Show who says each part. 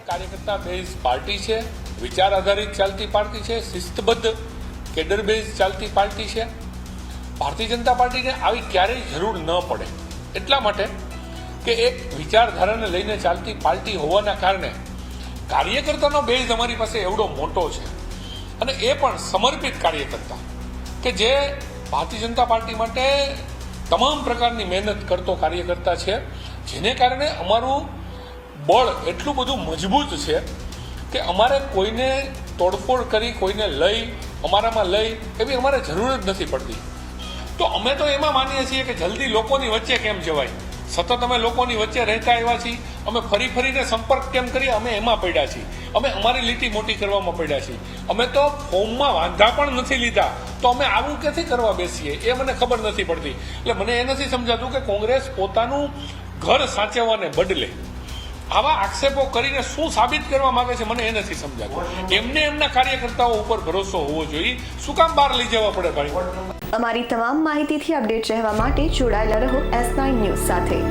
Speaker 1: કાર્યકર્તા base party છે, વિચાર આધારિત ચાલતી પાર્ટી છે, શિસ્તબદ્ધ કેડર બેઝ ચાલતી પાર્ટી છે. ભારતીય જનતા પાર્ટીને આવી ક્યારેય જરૂર ન પડે, એટલા માટે કે એક વિચારધારાને લઈને ચાલતી પાર્ટી હોવાના કારણે કાર્યકર્તાનો બેઝ અમારી પાસે એવડો મોટો છે, અને એ પણ સમર્પિત કાર્યકર્તા કે જે ભારતીય જનતા પાર્ટી માટે તમામ પ્રકારની મહેનત કરતો કાર્યકર્તા છે, જેને કારણે અમારું બળ એટલું બધું મજબૂત છે કે અમારે કોઈને તોડફોડ કરી, કોઈને લઈ, અમારામાં લઈ એવી અમારે જરૂર જ નથી પડતી. તો અમે તો એમાં માનીએ છીએ કે જલ્દી લોકોની વચ્ચે કેમ જવાય, સતત અમે લોકોની વચ્ચે રહેતા આવ્યા છીએ, અમે ફરી ફરીને સંપર્ક કેમ કરીએ, અમે એમાં પડ્યા છીએ, અમે અમારી લીટી મોટી કરવામાં પડ્યા છીએ. અમે તો ફોર્મમાં વાંધા પણ નથી લીધા, તો અમે આવું ક્યાંથી કરવા બેસીએ એ મને ખબર નથી પડતી. એટલે મને એ નથી સમજાતું કે કોંગ્રેસ પોતાનું ઘર સાચવવાને બદલે આવા આક્ષેપો કરીને શું સાબિત કરવા માંગે છે, મને એ નથી સમજાતું. એમને એમના કાર્યકર્તાઓ ઉપર ભરોસો હોવો જોઈએ, શું કામ બહાર લઈ જવા પડે ભાઈ.
Speaker 2: અમારી તમામ માહિતીથી અપડેટ રહેવા માટે જોડાયેલા રહો S9 ન્યૂઝ સાથે.